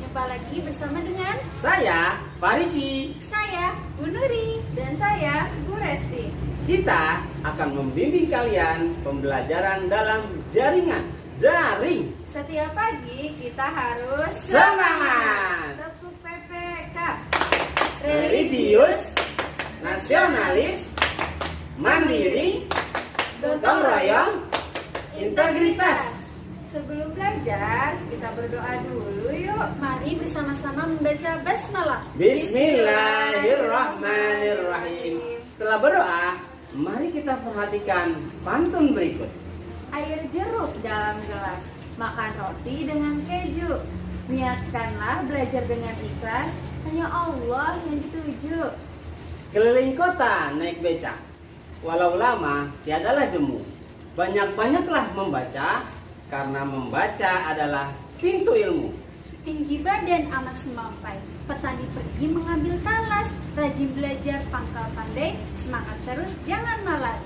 Jumpa lagi bersama dengan Saya, Fariki. saya, Bu Nuri. Dan saya, Bu Resti. Kita akan membimbing kalian pembelajaran dalam jaringan daring. Setiap pagi kita harus Semangat! tepuk PPK. Religius, nasionalis, mandiri, gotong royong, integritas. Sebelum belajar, kita berdoa dulu yuk. Mari bersama-sama membaca basmalah. Bismillahirrahmanirrahim. Setelah berdoa, mari kita perhatikan pantun berikut. Air jeruk dalam gelas, makan roti dengan keju. Niatkanlah belajar dengan ikhlas, hanya Allah yang dituju. Keliling kota naik becak, walau lama tiadalah jemu. Banyak-banyaklah membaca, karena membaca adalah pintu ilmu. Tinggi badan amat semampai, petani pergi mengambil talas. Rajin belajar pangkal pandai, semangat terus jangan malas.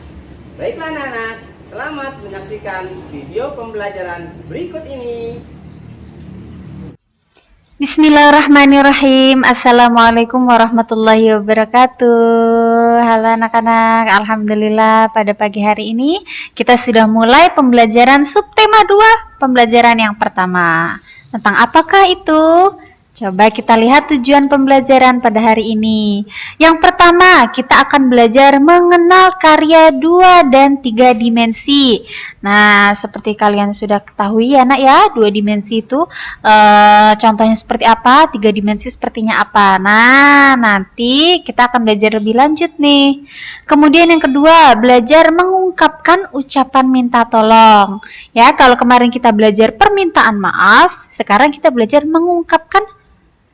Baiklah anak-anak, selamat menyaksikan video pembelajaran berikut ini. Bismillahirrahmanirrahim. Assalamualaikum warahmatullahi wabarakatuh. Halo anak-anak, alhamdulillah pada pagi hari ini kita sudah mulai pembelajaran subtema 2, pembelajaran yang pertama. Tentang apakah itu? Coba kita lihat tujuan pembelajaran pada hari ini. Yang pertama, kita akan belajar mengenal karya 2 dan 3 dimensi. Nah, seperti kalian sudah ketahui ya nak ya, 2 dimensi itu contohnya seperti apa, 3 dimensi sepertinya apa. Nah, nanti kita akan belajar lebih lanjut nih. Kemudian yang kedua, belajar mengungkapkan ucapan minta tolong. Ya, kalau kemarin kita belajar permintaan maaf, sekarang kita belajar mengungkapkan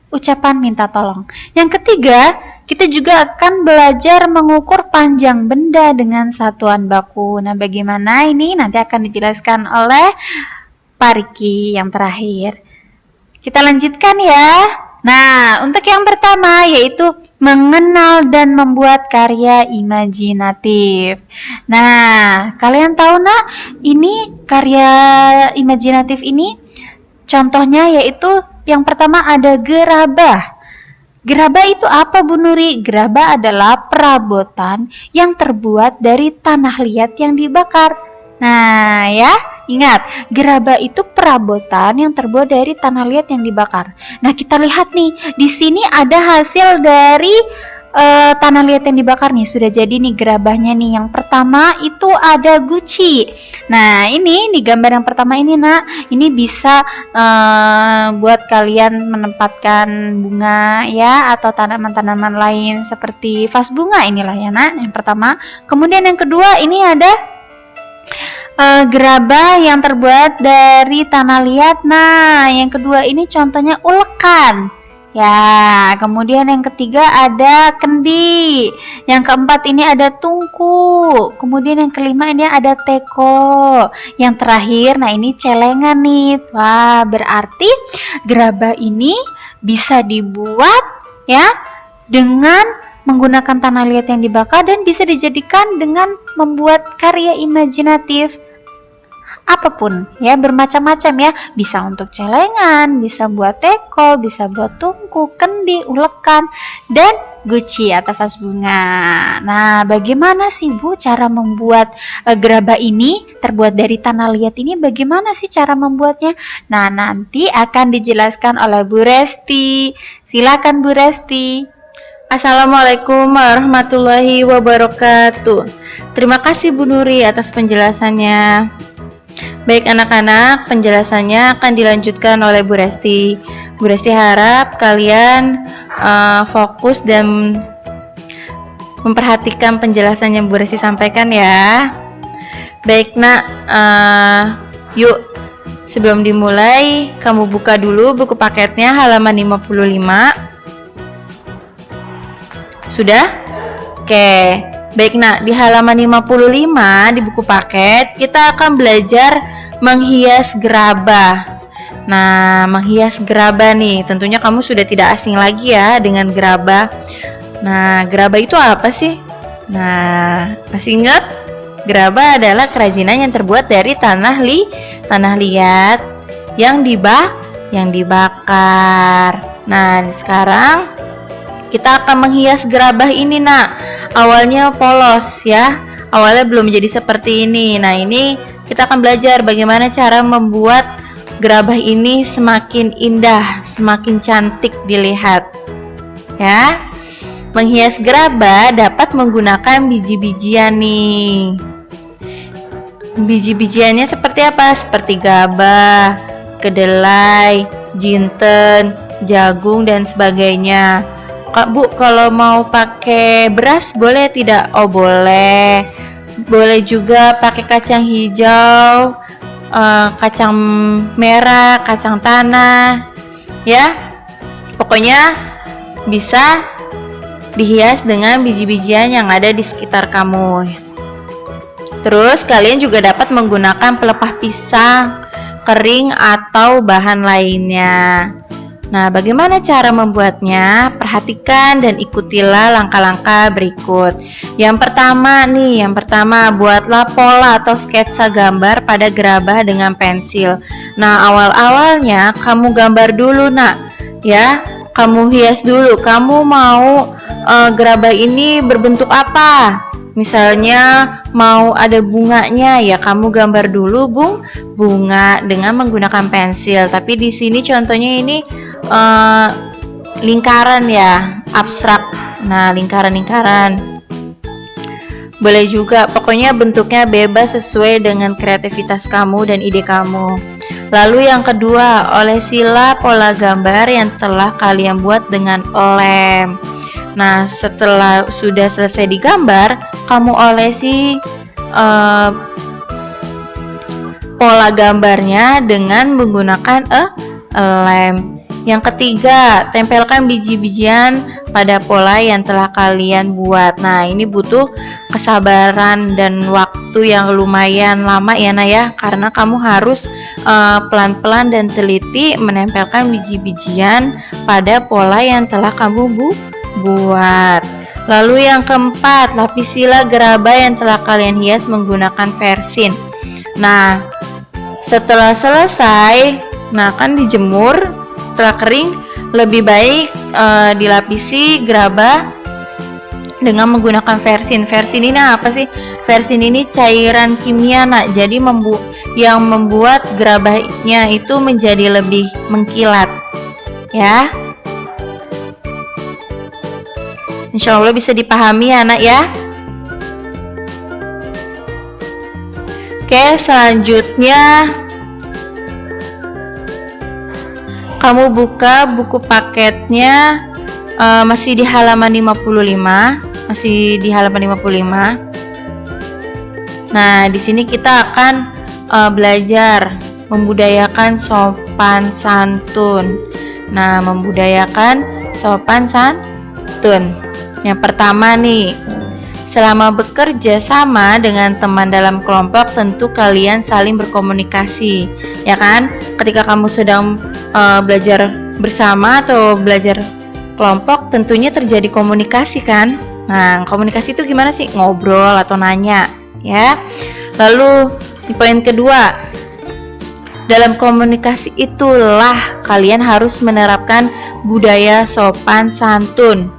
ucapan minta tolong. Yang ketiga, kita juga akan belajar mengukur panjang benda dengan satuan baku. Nah, bagaimana ini nanti akan dijelaskan oleh Pak Riki yang terakhir. Kita lanjutkan ya. Nah, untuk yang pertama yaitu mengenal dan membuat karya imajinatif. Nah, kalian tahu nak, ini karya imajinatif ini contohnya yaitu yang pertama ada gerabah. Gerabah itu apa Bu Nuri? Gerabah adalah perabotan yang terbuat dari tanah liat yang dibakar. Nah ya, ingat, gerabah itu perabotan yang terbuat dari tanah liat yang dibakar. Nah kita lihat nih, di sini ada hasil dari tanah liat yang dibakar nih. Sudah jadi nih gerabahnya nih. Yang pertama itu ada guci. Nah ini di gambar yang pertama ini nak, ini bisa buat kalian menempatkan bunga ya, atau tanaman-tanaman lain seperti vas bunga. Inilah ya nak yang pertama. Kemudian yang kedua ini ada gerabah yang terbuat dari tanah liat. Nah yang kedua ini contohnya ulekan. Ya, kemudian yang ketiga ada kendi. Yang keempat ini ada tungku. Kemudian yang kelima ini ada teko. Yang terakhir, nah ini celengan nih. Wah, berarti gerabah ini bisa dibuat ya dengan menggunakan tanah liat yang dibakar dan bisa dijadikan dengan membuat karya imajinatif. Apapun ya, bermacam-macam ya, bisa untuk celengan, bisa buat teko, bisa buat tungku, kendi, ulekan, dan guci atau vas bunga. Nah, bagaimana sih Bu cara membuat gerabah ini terbuat dari tanah liat ini? Bagaimana sih cara membuatnya? Nah, nanti akan dijelaskan oleh Bu Resti. Silakan Bu Resti. Assalamualaikum warahmatullahi wabarakatuh. Terima kasih Bu Nuri atas penjelasannya. Baik anak-anak, penjelasannya akan dilanjutkan oleh Bu Resti. Bu Resti harap kalian fokus dan memperhatikan penjelasan yang Bu Resti sampaikan ya. Baik nak, yuk sebelum dimulai kamu buka dulu buku paketnya halaman 55. Sudah? Oke. Baik nak, di halaman 55 di buku paket kita akan belajar menghias gerabah. Nah, menghias gerabah nih, tentunya kamu sudah tidak asing lagi ya dengan gerabah. Nah, gerabah itu apa sih? Nah, masih ingat? Gerabah adalah kerajinan yang terbuat dari tanah liat yang yang dibakar. Nah, sekarang kita akan menghias gerabah ini, Nak. Awalnya polos ya. Awalnya belum jadi seperti ini. Nah, ini kita akan belajar bagaimana cara membuat gerabah ini semakin indah, semakin cantik dilihat. Ya. Menghias gerabah dapat menggunakan biji-bijian nih. Biji-bijiannya seperti apa? Seperti gabah, kedelai, jinten, jagung dan sebagainya. Kak Bu, kalau mau pakai beras boleh tidak? Oh boleh. Boleh juga pakai kacang hijau, kacang merah, kacang tanah. Ya. Pokoknya bisa dihias dengan biji-bijian yang ada di sekitar kamu. Terus kalian juga dapat menggunakan pelepah pisang kering atau bahan lainnya. Nah, bagaimana cara membuatnya? Perhatikan dan ikutilah langkah-langkah berikut. Yang pertama buatlah pola atau sketsa gambar pada gerabah dengan pensil. Nah, awal-awalnya kamu gambar dulu, Nak. Ya, kamu hias dulu. Kamu mau gerabah ini berbentuk apa? Misalnya mau ada bunganya, ya kamu gambar dulu bunga dengan menggunakan pensil. Tapi di sini contohnya ini lingkaran ya, abstrak. Nah, lingkaran-lingkaran. Boleh juga, pokoknya bentuknya bebas sesuai dengan kreativitas kamu dan ide kamu. Lalu yang kedua, olesilah pola gambar yang telah kalian buat dengan lem. Nah, setelah sudah selesai digambar, kamu olesi pola gambarnya dengan menggunakan lem. Yang ketiga, tempelkan biji-bijian pada pola yang telah kalian buat. Nah, ini butuh kesabaran dan waktu yang lumayan lama ya, Naya, karena kamu harus pelan-pelan dan teliti menempelkan biji-bijian pada pola yang telah kamu buat. Lalu yang keempat, lapisilah gerabah yang telah kalian hias menggunakan versin. Nah, setelah selesai, kan dijemur. Setelah kering, lebih baik dilapisi gerabah dengan menggunakan versin. Versin ini apa sih? Versin ini cairan kimia, Nak. Jadi yang membuat gerabahnya itu menjadi lebih mengkilat. Ya. Insya Allah bisa dipahami ya, Nak ya. Oke, selanjutnya kamu buka buku paketnya, masih di halaman 55, Nah, di sini kita akan belajar membudayakan sopan santun. Nah, membudayakan sopan santun. Yang pertama nih, selama bekerja sama dengan teman dalam kelompok, tentu kalian saling berkomunikasi, ya kan? Ketika kamu sedang belajar bersama atau belajar kelompok, tentunya terjadi komunikasi kan? Nah, komunikasi itu gimana sih? Ngobrol atau nanya, ya. Lalu di poin kedua, dalam komunikasi itulah kalian harus menerapkan budaya sopan santun.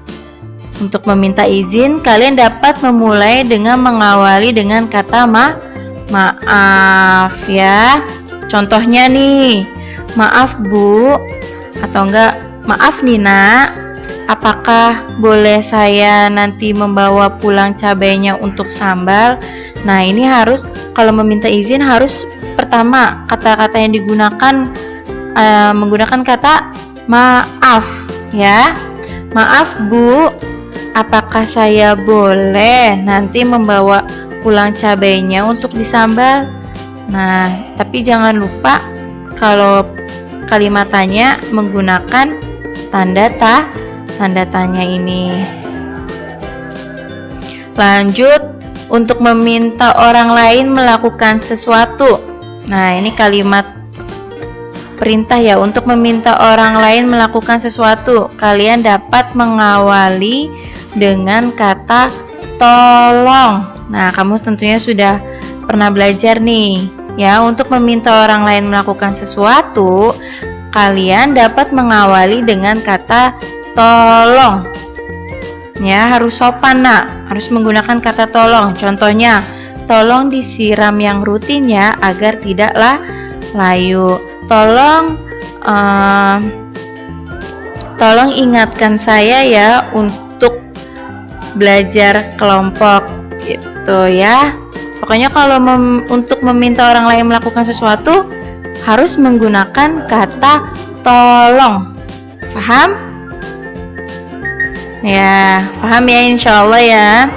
Untuk meminta izin, kalian dapat memulai dengan mengawali dengan kata maaf ya. Contohnya nih, maaf Bu, atau enggak, maaf Nina, apakah boleh saya nanti membawa pulang cabainya untuk sambal? Nah, ini harus, kalau meminta izin harus pertama kata-kata yang digunakan menggunakan kata maaf ya. Maaf Bu, apakah saya boleh nanti membawa pulang cabainya untuk disambal? Nah, tapi jangan lupa kalau kalimat tanya menggunakan tanda tanya ini. Lanjut, untuk meminta orang lain melakukan sesuatu. Nah, ini kalimat perintah ya. Untuk meminta orang lain melakukan sesuatu, kalian dapat mengawali dengan kata tolong. Nah, kamu tentunya sudah pernah belajar nih ya. Untuk meminta orang lain melakukan sesuatu, kalian dapat mengawali dengan kata tolong. Ya, harus sopan nak, harus menggunakan kata tolong. Contohnya, tolong disiram yang rutin ya, agar tidaklah layu. Tolong ingatkan saya ya untuk belajar kelompok gitu ya. Pokoknya kalau untuk meminta orang lain melakukan sesuatu harus menggunakan kata tolong. Paham? Ya, paham ya insyaallah ya.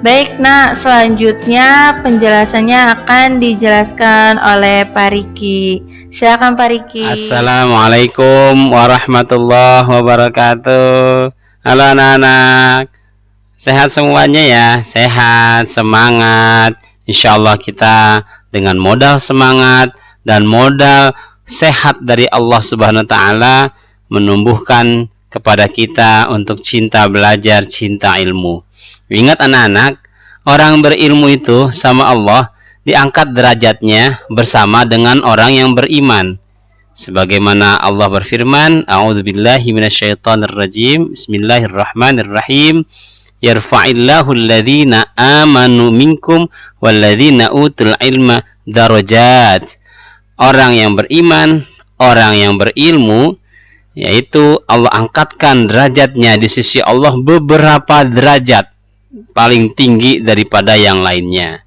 Baik nak, selanjutnya penjelasannya akan dijelaskan oleh Pak Riki. Silakan Pak Riki. Assalamualaikum warahmatullahi wabarakatuh. Halo anak-anak, sehat semuanya ya, sehat, semangat. Insyaallah kita dengan modal semangat dan modal sehat dari Allah Subhanahu wa taala menumbuhkan kepada kita untuk cinta belajar, cinta ilmu. Ingat anak-anak, orang berilmu itu sama Allah diangkat derajatnya bersama dengan orang yang beriman. Sebagaimana Allah berfirman, A'udzubillahi minasyaitonirrajim. Bismillahirrahmanirrahim. Yarfa'illahu alladhina amanu minkum walladhina utul ilma darajat. Orang yang beriman, orang yang berilmu, yaitu Allah angkatkan derajatnya di sisi Allah beberapa derajat paling tinggi daripada yang lainnya.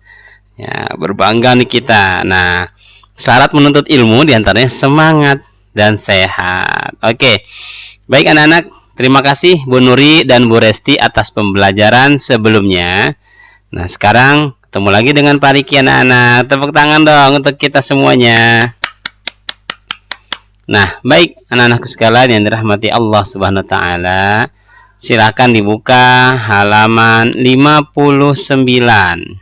Ya, berbangga nih kita. Nah, syarat menuntut ilmu diantaranya semangat dan sehat. Oke, baik anak-anak, terima kasih Bu Nuri dan Bu Resti atas pembelajaran sebelumnya. Nah, sekarang ketemu lagi dengan Pak Riki anak-anak. Tepuk tangan dong untuk kita semuanya. Nah, baik anak-anakku sekalian yang dirahmati Allah Subhanahu wa taala. Silakan dibuka halaman 59.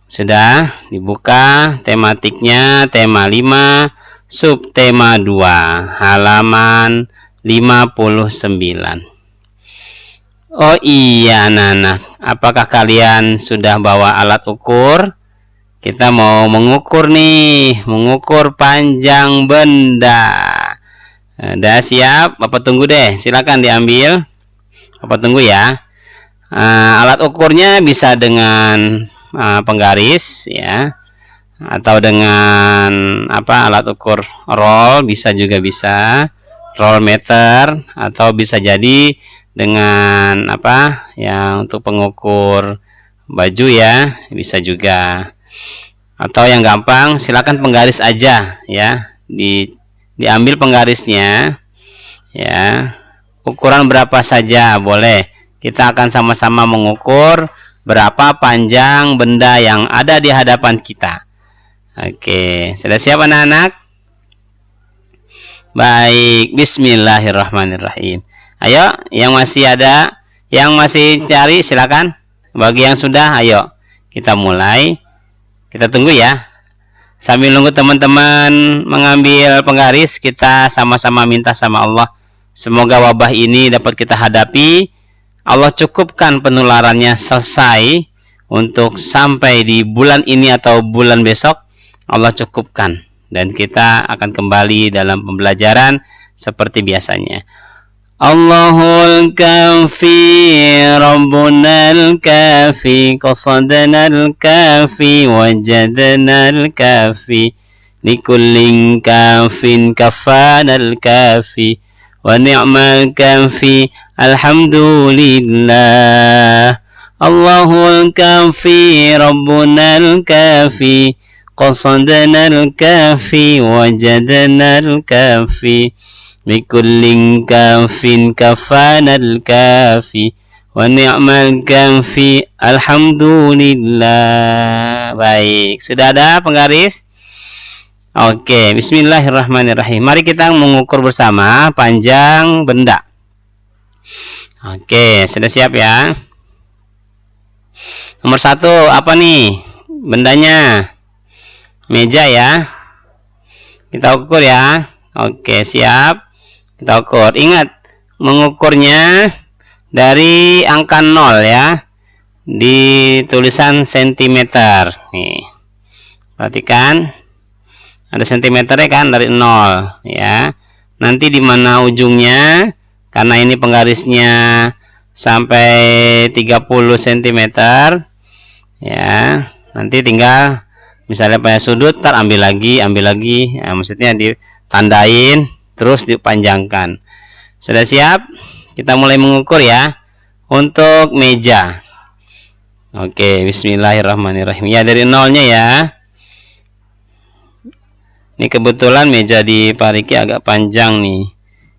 Sudah dibuka tematiknya, tema 5, subtema 2, halaman 59. Oh iya anak-anak, apakah kalian sudah bawa alat ukur? Kita mau mengukur nih, mengukur panjang benda. Udah siap? Bapak tunggu deh, silakan diambil. Bapak tunggu ya. Alat ukurnya bisa dengan penggaris ya, atau dengan alat ukur roll, bisa juga bisa roll meter, atau bisa jadi dengan yang untuk pengukur baju ya, bisa juga. Atau yang gampang silakan penggaris aja ya, diambil penggarisnya ya, ukuran berapa saja boleh. Kita akan sama-sama mengukur berapa panjang benda yang ada di hadapan kita. Oke, sudah siap anak-anak? Baik, bismillahirrahmanirrahim. Ayo, yang masih ada, yang masih cari silakan. Bagi yang sudah, ayo kita mulai. Kita tunggu ya. Sambil nunggu teman-teman mengambil penggaris, kita sama-sama minta sama Allah, semoga wabah ini dapat kita hadapi. Allah cukupkan penularannya selesai untuk sampai di bulan ini atau bulan besok. Allah cukupkan dan kita akan kembali dalam pembelajaran seperti biasanya. Allahul kafi Rabbunal kafi qasadanal kafi wajadanal kafi likullin kafin kafanal kafi wa ni'mal kafi alhamdulillah. Allahul kafi Rabbunal kafi qasadanal kafi wajadanal kafi likullin kafin kafanal kafi wa ni'mal kafi alhamdulillah. Baik, sudah ada penggaris? Oke, bismillahirrahmanirrahim. Mari kita mengukur bersama panjang benda. Oke, sudah siap ya? Nomor 1, apa nih bendanya? Meja ya. Kita ukur ya. Oke, siap. Kita ukur. Ingat, mengukurnya dari angka 0 ya. Di tulisan sentimeter. Nih. Perhatikan. Ada sentimeternya kan dari 0 ya. Nanti di mana ujungnya, karena ini penggarisnya sampai 30 cm ya. Nanti tinggal misalnya pada sudut, tar ambil lagi ya, maksudnya ditandain terus dipanjangkan. Sudah siap? Kita mulai mengukur ya. Untuk meja, oke, bismillahirrahmanirrahim ya, dari 0-nya ya. Ini kebetulan meja di Pak Riki agak panjang nih.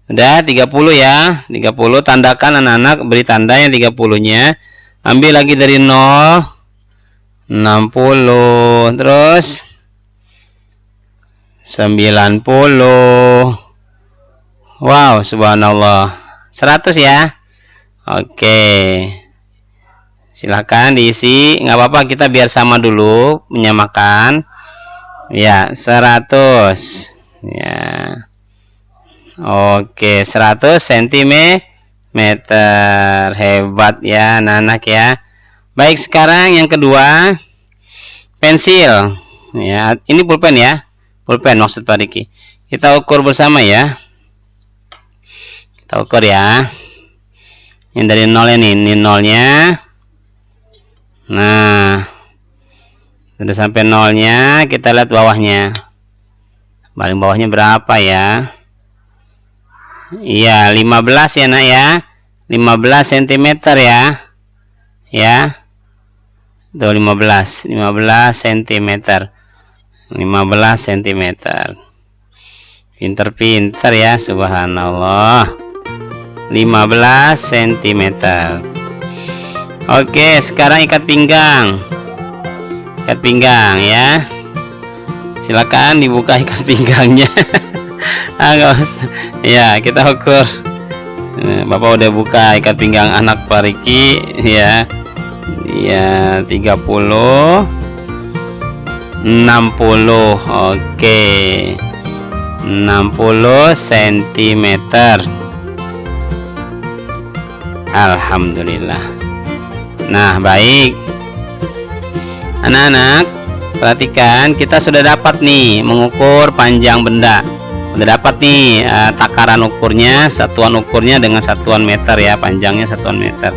Udah 30 ya, 30. Tandakan anak-anak, beri tanda yang 30-nya. Ambil lagi dari 0, 60, terus 90. Wow, subhanallah. 100 ya. Oke, silakan diisi, nggak apa-apa, kita biar sama dulu, menyamakan ya. 100 ya. Oke, 100 cm, hebat ya anak-anak ya. Baik, sekarang yang kedua, pensil ya. Ini pulpen ya, pulpen maksud Pak Diki. Kita ukur bersama ya, kita ukur ya. Yang dari 0 ini 0-nya. Nah, sudah sampai 0-nya, kita lihat bawahnya. Paling bawahnya berapa ya? Iya, 15 ya nak ya. 15 cm ya. Ya. Tuh 15 cm. 15 cm. Pinter-pinter ya, subhanallah. 15 cm. Oke, sekarang ikat pinggang. Ikat pinggang ya. Silakan dibuka ikat pinggangnya. Enggak usah. Ya, kita ukur. Bapak udah buka ikat pinggang anak Pak Riki ya. Ya, 30, 60. Oke. 60 cm. Alhamdulillah. Nah, baik anak-anak, perhatikan, kita sudah dapat nih mengukur panjang benda. Sudah dapat nih takaran ukurnya, satuan ukurnya dengan satuan meter ya, panjangnya satuan meter.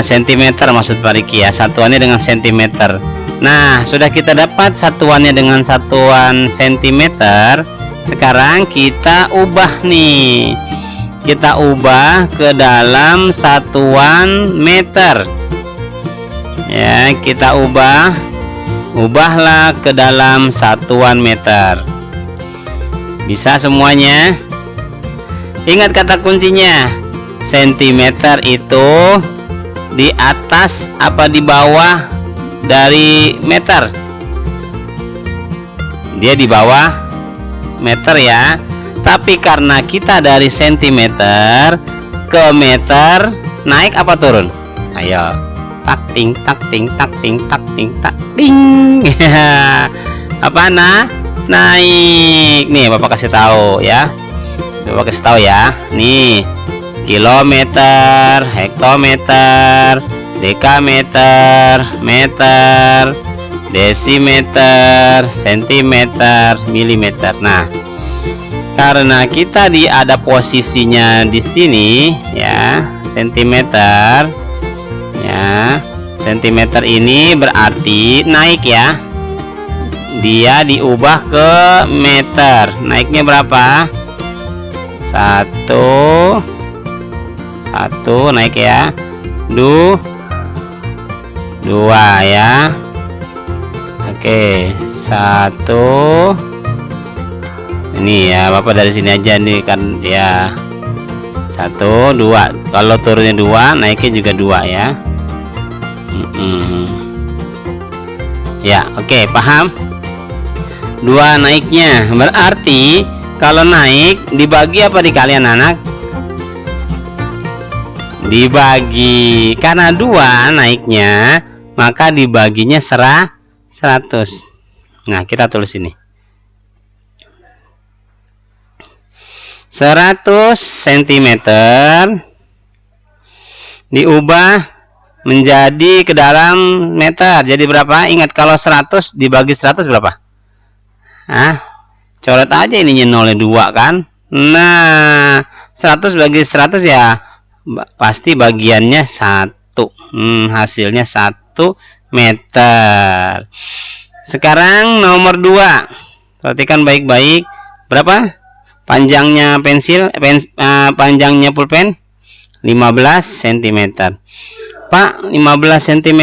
Sentimeter maksud Pak Riki ya, satuannya dengan sentimeter. Nah, sudah kita dapat satuannya dengan satuan sentimeter. Sekarang kita ubah nih. Kita ubah ke dalam satuan meter. Ya, kita ubahlah ke dalam satuan meter. Bisa semuanya? Ingat kata kuncinya. Sentimeter itu di atas apa di bawah dari meter? Dia di bawah meter ya. Tapi karena kita dari sentimeter ke meter, naik apa turun? Ayo, tak ting tak ting tak ting tak ting tak ting. Apa naik? Nih Bapak kasih tahu ya. Bapak kasih tahu ya. Nih, kilometer, hektometer, dekameter, meter, desimeter, sentimeter, milimeter. Nah, karena kita ada posisinya di sini ya, sentimeter ya. Sentimeter ini berarti naik ya. Dia diubah ke meter. Naiknya berapa? 1 naik ya. 2 ya. Oke, 1. Ini ya, Bapak dari sini aja nih kan ya. 1, 2. Kalau turunnya 2, naiknya juga 2 ya. Ya, oke, paham? 2 naiknya. Berarti kalau naik dibagi apa dikali anak-anak? Dibagi. Karena 2 naiknya, maka dibaginya 100. Nah, kita tulis ini. 100 cm diubah menjadi ke dalam meter. Jadi berapa? Ingat, kalau 100 dibagi 100 berapa? Coret aja ininya nolnya 2 kan. Nah, 100 bagi 100 ya pasti bagiannya 1. Hasilnya 1 meter. Sekarang nomor 2. Perhatikan baik-baik. Berapa panjangnya panjangnya pulpen? 15 cm. Pak, 15 cm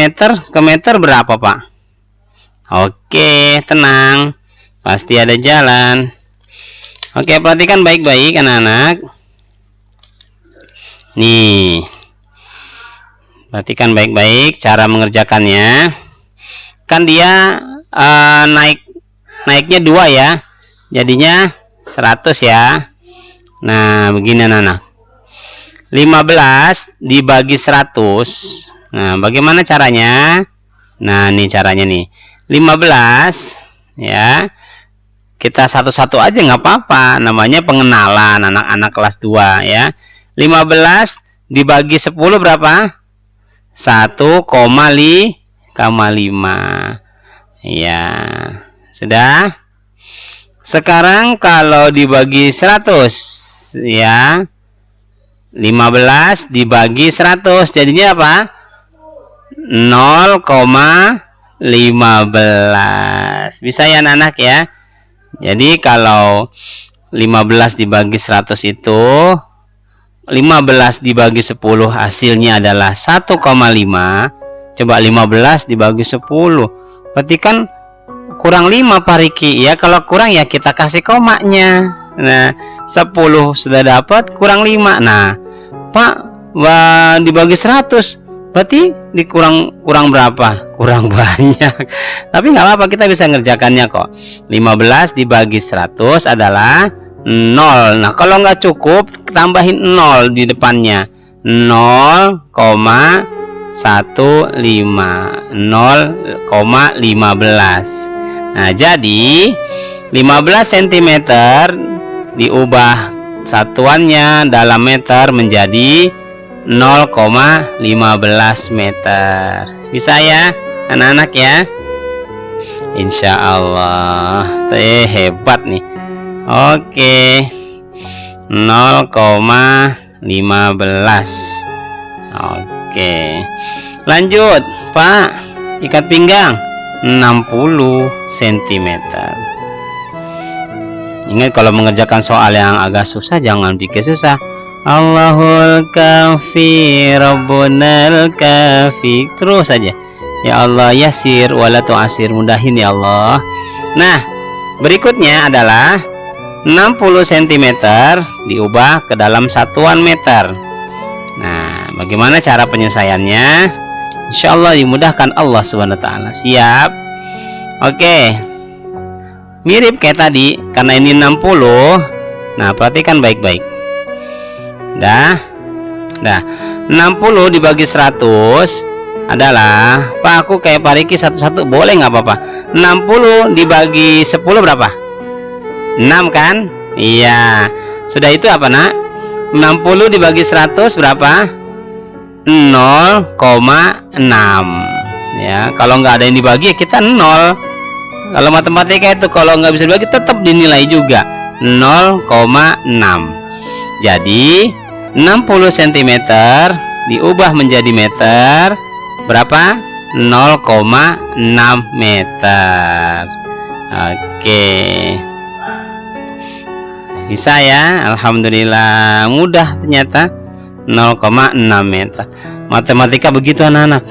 ke meter berapa, Pak? Oke, tenang. Pasti ada jalan. Oke, perhatikan baik-baik anak-anak. Nih. Perhatikan baik-baik cara mengerjakannya. Kan dia naiknya 2 ya. Jadinya 100 ya. Nah, begini anak-anak. 15 dibagi 100. Nah, bagaimana caranya? Nah, ini caranya nih. 15 ya. Kita satu-satu aja nggak apa-apa. Namanya pengenalan anak-anak kelas 2 ya. 15 dibagi 10 berapa? 1,5. Ya. Sudah? Sekarang kalau dibagi 100 ya. 15 dibagi 100 jadinya apa? 0,15. Bisa ya anak-anak ya. Jadi kalau 15 dibagi 100 itu 15 dibagi 10 hasilnya adalah 1,5. Coba 15 dibagi 10. Berarti kan kurang 5 Pak Riki ya. Kalau kurang ya kita kasih komanya. Nah, 10 sudah dapat, kurang 5. Nah, Pak, dibagi 100 berarti dikurang berapa? Kurang banyak. Tapi nggak apa-apa, kita bisa ngerjakannya kok. 15 dibagi 100 adalah 0. Nah, kalau nggak cukup tambahin 0 di depannya. 0,15. Nah, jadi 15 cm diubah satuannya dalam meter menjadi 0,15 meter. Bisa ya anak-anak ya? Insya Allah. Hebat nih. Oke, 0,15. Oke, lanjut Pak. Ikat pinggang 60 cm. Ingat kalau mengerjakan soal yang agak susah jangan bikin susah. Allahul kafi Rabbunal kafi. Terus saja. Ya Allah yasir wala tu'asir, mudahin ya Allah. Nah, berikutnya adalah 60 cm diubah ke dalam satuan meter. Nah, bagaimana cara penyelesaiannya? Insya Allah dimudahkan Allah SWT. Siap? Oke. Mirip kayak tadi, karena ini 60. Nah, perhatikan baik-baik. Dah 60 dibagi 100 adalah, Pak aku kayak Pak Riki satu-satu boleh nggak apa-apa. 60 dibagi 10 berapa? 6 kan? Iya. Sudah itu apa nak? 60 dibagi 100 berapa? 0,6. Ya, kalau nggak ada yang dibagi ya kita 0. Kalau matematika itu kalau nggak bisa dibagi tetap dinilai juga 0,6. Jadi 60 cm diubah menjadi meter berapa? 0,6 meter. Oke. Bisa ya? Alhamdulillah, mudah ternyata. 0,6 meter. Matematika begitu anak-anak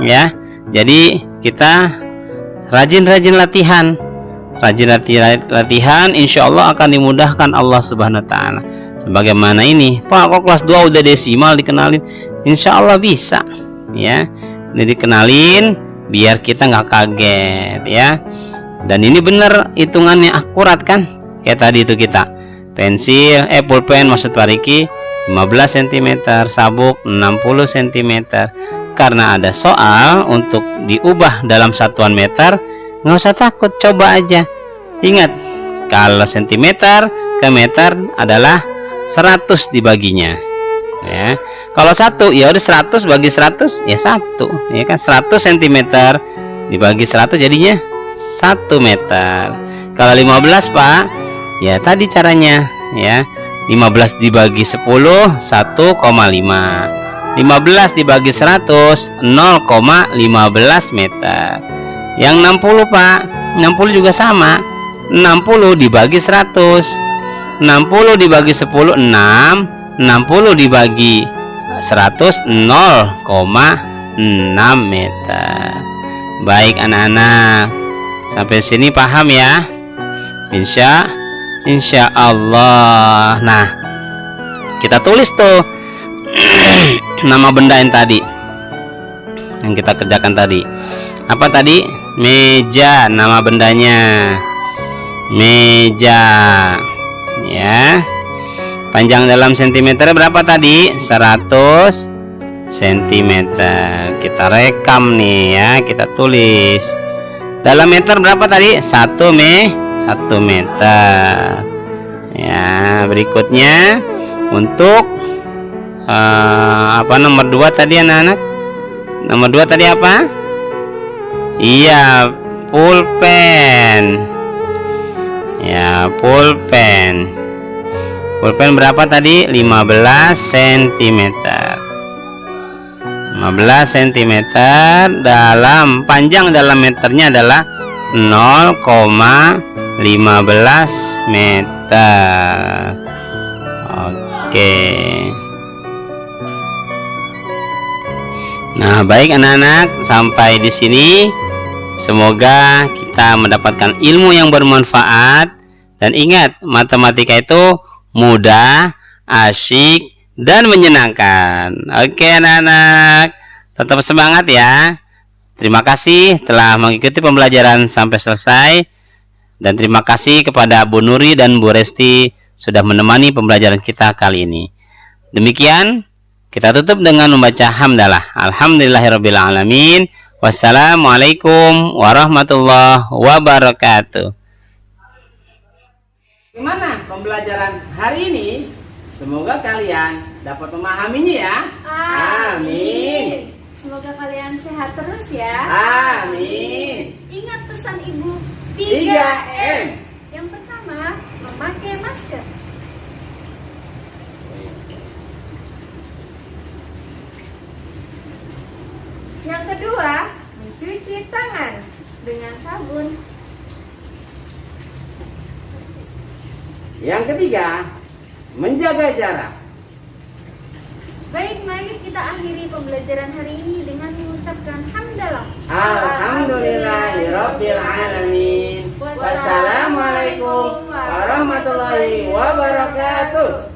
ya. Jadi kita rajin-rajin latihan. Latihan insya Allah akan dimudahkan Allah Subhanahu wa Ta'ala. Sebagaimana ini, Pak kok kelas 2 udah desimal dikenalin. Insya Allah bisa ya. Ini dikenalin biar kita nggak kaget ya. Dan ini bener hitungannya akurat kan? Kayak tadi itu kita pensil, pulpen maksud Pak Riki 15 cm, sabuk 60 cm. Karena ada soal untuk diubah dalam satuan meter, nggak usah takut, coba aja. Ingat, kalau centimeter ke meter adalah 100 dibaginya ya. Kalau 1 ya udah 100 bagi 100 ya 1 ya kan. 100 cm dibagi 100 jadinya 1 meter. Kalau 15 Pak, ya tadi caranya ya. 15 dibagi 10 1,5. 15 dibagi 100 0,15 meter. Yang 60 Pak, 60 juga sama. 60 dibagi 100. 60 dibagi 10 6. 60 dibagi 100 0,6 meter. Baik anak-anak, sampai sini paham ya? Insya Allah. Nah, kita tulis tuh nama benda yang tadi, yang kita kerjakan tadi. Apa tadi? Meja, nama bendanya meja ya. Panjang dalam sentimeter berapa tadi? 100 cm. Kita rekam nih ya, kita tulis. Dalam meter berapa tadi? 1 meter. Ya, berikutnya untuk apa nomor 2 tadi anak-anak? Nomor 2 tadi apa? Iya, pulpen. Ya, pulpen. Pulpen berapa tadi? 15 cm. 15 cm dalam panjang dalam meternya adalah 0,15 meter. Oke. Nah, baik anak-anak, sampai di sini semoga kita mendapatkan ilmu yang bermanfaat. Dan ingat, matematika itu mudah, asyik, dan menyenangkan. Oke anak-anak, tetap semangat ya. Terima kasih telah mengikuti pembelajaran sampai selesai. Dan terima kasih kepada Bu Nuri dan Bu Resti sudah menemani pembelajaran kita kali ini. Demikian, kita tutup dengan membaca hamdalah. Alhamdulillahirabbil alamin. Wassalamualaikum warahmatullahi wabarakatuh. Gimana pembelajaran hari ini? Semoga kalian dapat memahaminya ya. Amin. Semoga kalian sehat terus ya. Amin. Ingat pesan Ibu 3M. Yang pertama, memakai masker. Yang kedua, mencuci tangan dengan sabun. Yang ketiga, menjaga jarak. Baik, mari kita akhiri pembelajaran hari ini dengan mengucapkan hamdalah. Alhamdulillahirabbil alamin. Wassalamualaikum warahmatullahi wabarakatuh.